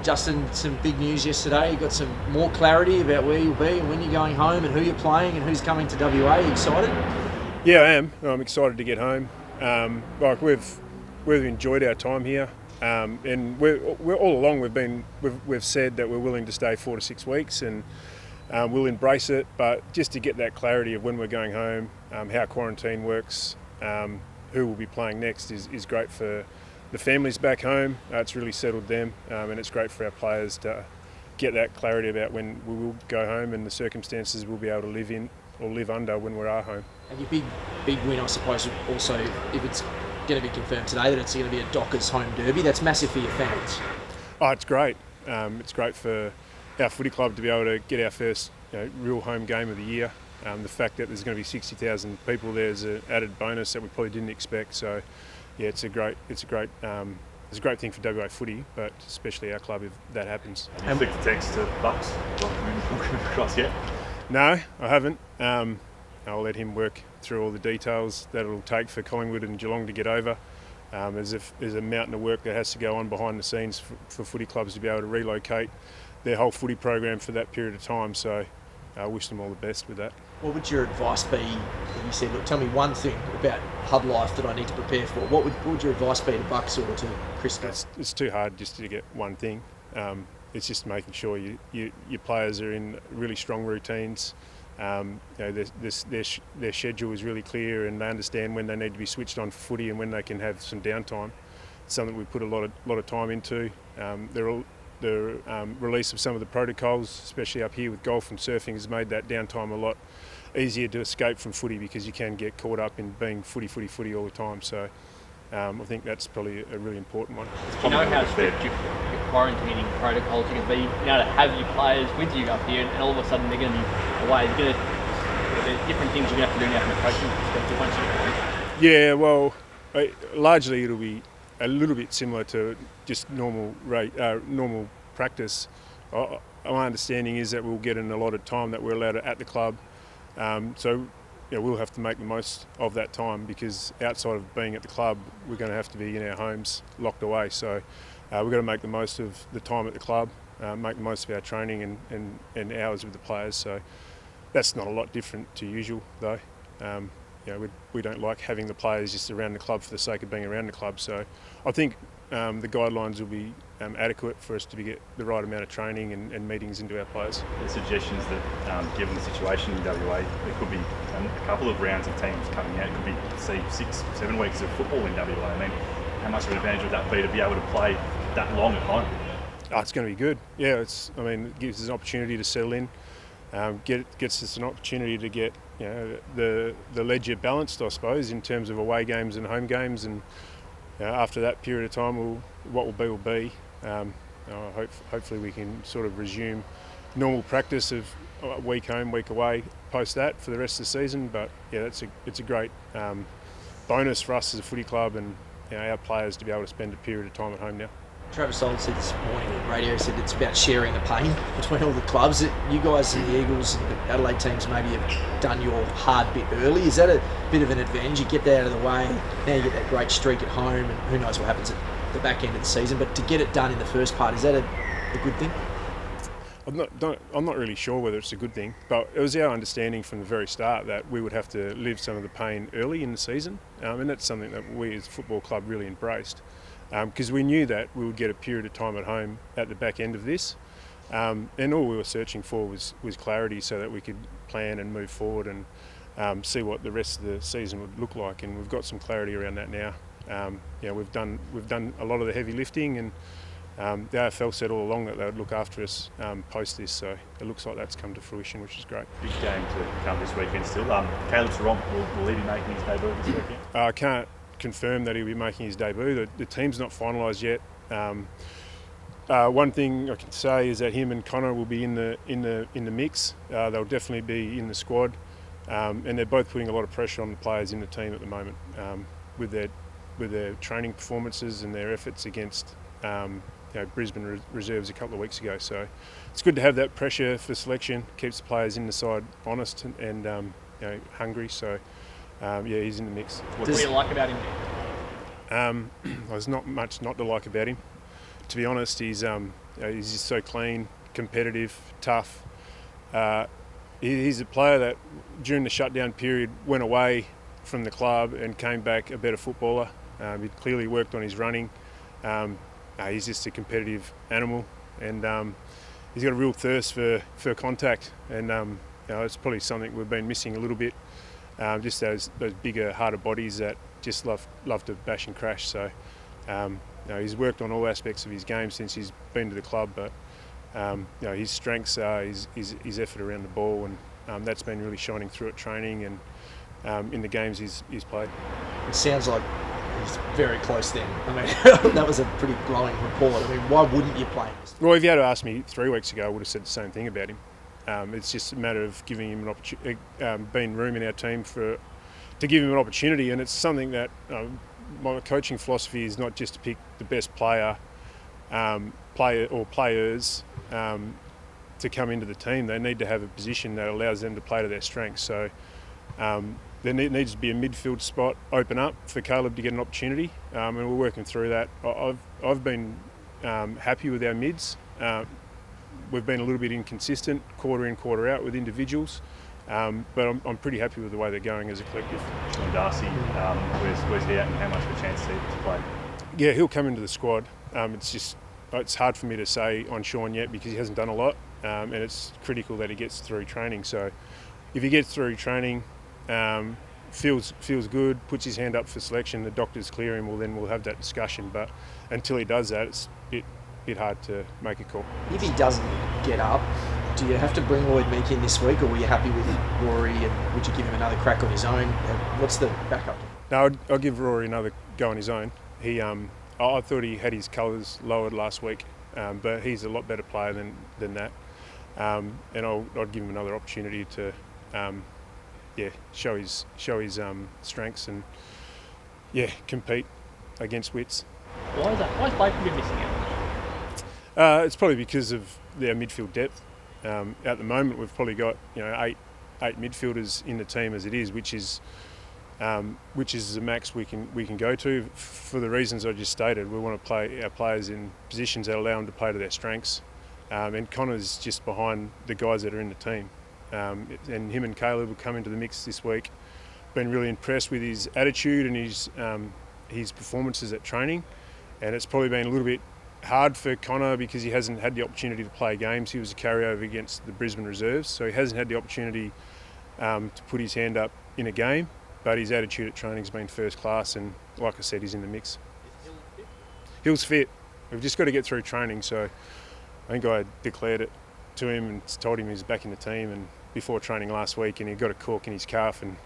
Justin, some big news yesterday. You got some more clarity about where you'll be and when you're going home and who you're playing and who's coming to WA. Are you excited? Yeah, I am. I'm excited to get home. We've enjoyed our time here, and we're all along we've said that we're willing to stay 4 to 6 weeks, and we'll embrace it. But just to get that clarity of when we're going home, how quarantine works, who will be playing next is great for the families back home. It's really settled them, and it's great for our players to get that clarity about when we will go home and the circumstances we'll be able to live in or live under when we're at home. And your big win, I suppose, also, if it's going to be confirmed today that it's going to be a Dockers home derby, that's massive for your fans. Oh, it's great. It's great for our footy club to be able to get our first real home game of the year. The fact that there's going to be 60,000 people there is an added bonus that we probably didn't expect. So, yeah, it's a great thing for WA footy, but especially our club if that happens. Have you flicked the text to Bucks? Across yet? No, I haven't. I'll let him work through all the details that it'll take for Collingwood and Geelong to get over. There's a mountain of work that has to go on behind the scenes for footy clubs to be able to relocate their whole footy program for that period of time. So I wish them all the best with that. What would your advice be if you said, look, tell me one thing about hub life that I need to prepare for? What would your advice be to Bucks or to Chris? It's too hard just to get one thing. It's just making sure your players are in really strong routines. Their schedule is really clear and they understand when they need to be switched on for footy and when they can have some downtime. It's something we put a lot of time into. The release of some of the protocols, especially up here with golf and surfing, has made that downtime a lot easier to escape from footy because you can get caught up in being footy all the time. So I think that's probably a really important one. Do you know how strict your quarantining protocols are going to be? You know, to have your players with you up here and all of a sudden they're going to be away. There's different things you're going to have to do now from a coaching perspective once you get home. Yeah, well, largely it'll be a little bit similar to just normal practice. My understanding is that we'll get in a lot of time that we're allowed at the club. So we'll have to make the most of that time because outside of being at the club, we're going to have to be in our homes locked away. So we've got to make the most of the time at the club, make the most of our training and hours with the players. So that's not a lot different to usual though. We don't like having the players just around the club for the sake of being around the club. So I think the guidelines will be adequate for us to get the right amount of training and meetings into our players. The suggestions that, given the situation in WA, there could be a couple of rounds of teams coming out. It could be, say, 6-7 weeks of football in WA. I mean, how much of an advantage would that be to be able to play that long at home? Oh, it's going to be good. Yeah, it gives us an opportunity to settle in. Gets us an opportunity to get the ledger balanced, I suppose, in terms of away games and home games, and after that period of time, what will be. Hopefully, we can sort of resume normal practice of week home, week away post that for the rest of the season. But yeah, it's a great bonus for us as a footy club and our players to be able to spend a period of time at home now. Travis Sold said this morning on radio, said it's about sharing the pain between all the clubs. You guys and the Eagles and the Adelaide teams maybe have done your hard bit early. Is that a bit of an advantage? You get that out of the way, now you get that great streak at home, and who knows what happens at the back end of the season. But to get it done in the first part, is that a good thing? I'm not really sure whether it's a good thing, but it was our understanding from the very start that we would have to live some of the pain early in the season, and that's something that we as a football club really embraced. Because we knew that we would get a period of time at home at the back end of this, and all we were searching for was clarity so that we could plan and move forward and see what the rest of the season would look like. And we've got some clarity around that now. We've done a lot of the heavy lifting, and the AFL said all along that they would look after us post this. So it looks like that's come to fruition, which is great. Big game to come this weekend still. Caleb Sarong, will he be making his debut this weekend? I can't confirm that he'll be making his debut. The team's not finalised yet. One thing I can say is that him and Connor will be in the mix. They'll definitely be in the squad, and they're both putting a lot of pressure on the players in the team at the moment with their training performances and their efforts against Brisbane reserves a couple of weeks ago. So it's good to have that pressure for selection. Keeps the players in the side honest and hungry. So. He's in the mix. What do you like about him? There's not much not to like about him. to be honest, he's just so clean, competitive, tough. He's a player that during the shutdown period went away from the club and came back a better footballer. He clearly worked on his running. He's just a competitive animal, and he's got a real thirst for contact, and it's probably something we've been missing a little bit. Just those bigger, harder bodies that just love to bash and crash. So he's worked on all aspects of his game since he's been to the club, but his strengths are his effort around the ball, and that's been really shining through at training and in the games he's played. It sounds like he's very close then. I mean, that was a pretty glowing report. I mean, why wouldn't you play him? Well, if you had asked me 3 weeks ago, I would have said the same thing about him. It's just a matter of giving him an opportunity, being room in our team to give him an opportunity, and it's something that my coaching philosophy is not just to pick the best player or players to come into the team. They need to have a position that allows them to play to their strengths. So there needs to be a midfield spot open up for Caleb to get an opportunity, and we're working through that. I've been happy with our mids. We've been a little bit inconsistent, quarter in, quarter out with individuals, but I'm pretty happy with the way they're going as a collective. Sean Darcy, where's he at, and how much of a chance to play? Yeah, he'll come into the squad. It's hard for me to say on Sean yet because he hasn't done a lot, and it's critical that he gets through training. So if he gets through training, feels good, puts his hand up for selection, the doctors clear him, well then we'll have that discussion. But until he does that, it's a bit hard to make a call. If he doesn't get up, do you have to bring Lloyd Meek in this week, or were you happy with Rory, and would you give him another crack on his own? What's the backup? No, I'll give Rory another go on his own. I thought he had his colours lowered last week, but he's a lot better player than that. And I'd give him another opportunity to show his strengths and compete against wits. Why is that? Why is Blake been missing out? It's probably because of their midfield depth. At the moment, we've probably got eight midfielders in the team as it is, which is the max we can go to for the reasons I just stated. We want to play our players in positions that allow them to play to their strengths, and Connor's just behind the guys that are in the team. And him and Caleb will come into the mix this week. Been really impressed with his attitude and his performances at training, and it's probably been a little bit hard for Connor because he hasn't had the opportunity to play games. He was a carryover against the Brisbane Reserves, so he hasn't had the opportunity to put his hand up in a game, but his attitude at training has been first class, and like I said, he's in the mix. Is Hill fit? Hill's fit. We've just got to get through training, so I think I declared it to him and told him he's back in the team, and before training last week, and he got a cork in his calf, and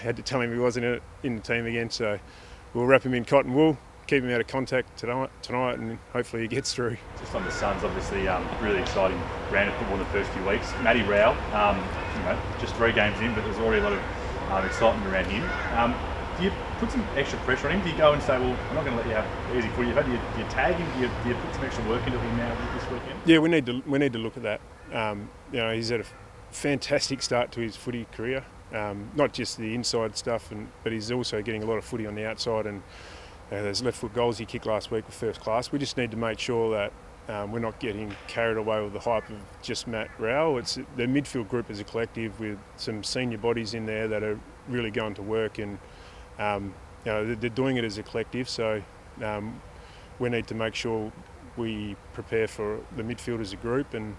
had to tell him he wasn't in the team again, so we'll wrap him in cotton wool, keep him out of contact tonight, and hopefully he gets through. Just on the Suns, obviously, really exciting round of football in the first few weeks. Matty Rowell, just 3 games in, but there's already a lot of excitement around him. Do you put some extra pressure on him? Do you go and say, well, I'm not going to let you have easy footy? Do you tag him? Do you put some extra work into him now this weekend? Yeah, we need to look at that. He's had a fantastic start to his footy career. Not just the inside stuff, but he's also getting a lot of footy on the outside, and those left foot goals he kicked last week were first class. We just need to make sure that we're not getting carried away with the hype of just Matt Rowell. It's the midfield group as a collective with some senior bodies in there that are really going to work, and they're doing it as a collective. So we need to make sure we prepare for the midfield as a group and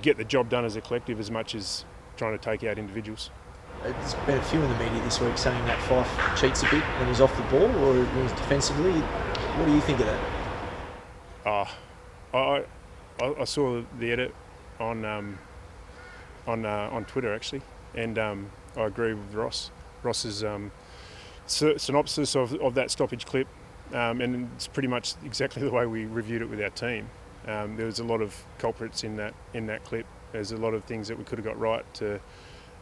get the job done as a collective as much as trying to take out individuals. There's been a few in the media this week saying that Fife cheats a bit when he's off the ball or when he's defensively. What do you think of that? I saw the edit on Twitter actually, and I agree with Ross. Ross's synopsis of that stoppage clip, and it's pretty much exactly the way we reviewed it with our team. There was a lot of culprits in that clip. There's a lot of things that we could have got right to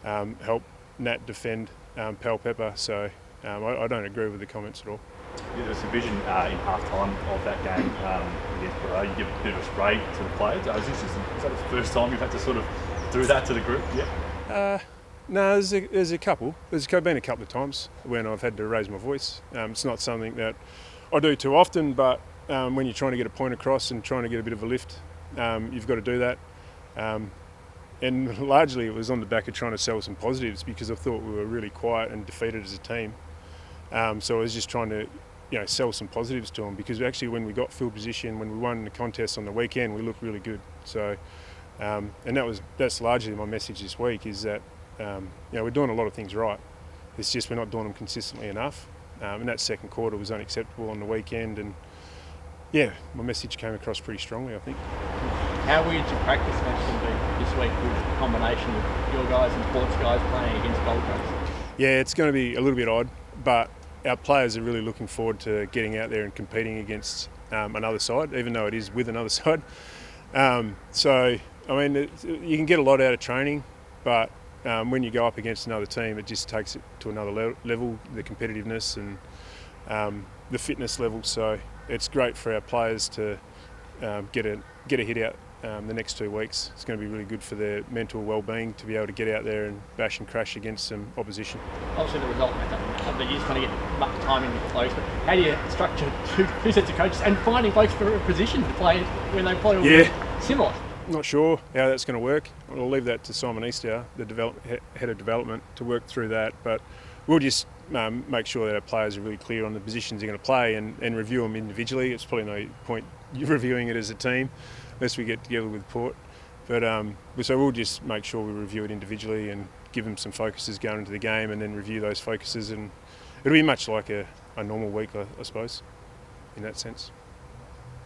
help Nat defend Pal Pepper. So I don't agree with the comments at all. There was a vision in half-time of that game against Borough. You give a bit of a spray to the players. Is that the first time you've had to sort of do that to the group? Yeah. No, there's a couple. There's been a couple of times when I've had to raise my voice. It's not something that I do too often, but when you're trying to get a point across and trying to get a bit of a lift. You've got to do that. And largely it was on the back of trying to sell some positives, because I thought we were really quiet and defeated as a team. So I was just trying to sell some positives to them, because actually when we got field position, when we won the contest on the weekend, we looked really good. So, and that's largely my message this week, is that we're doing a lot of things right. It's just we're not doing them consistently enough. And that second quarter was unacceptable on the weekend, and my message came across pretty strongly, I think. How weird your practice match can be this week with a combination of your guys and Port's guys playing against Gold Coast? Yeah, it's going to be a little bit odd, but our players are really looking forward to getting out there and competing against another side, even though it is with another side. So, I mean, you can get a lot out of training, but when you go up against another team, it just takes it to another level, the competitiveness and the fitness level. So it's great for our players to get a hit out the next 2 weeks. It's going to be really good for their mental well-being to be able to get out there and bash and crash against some opposition. Obviously the result matters, but you just kind of get much timing with the blokes. But how do you structure two sets of coaches and finding blokes for a position to play when they play all similar? Not sure how that's going to work. I'll leave that to Simon Easter, the head of development, to work through that. But we'll just make sure that our players are really clear on the positions they're going to play and review them individually. It's probably no point you reviewing it as a team unless we get together with Port. But so we'll just make sure we review it individually and give them some focuses going into the game, and then review those focuses. And it'll be much like a normal week, I suppose, in that sense.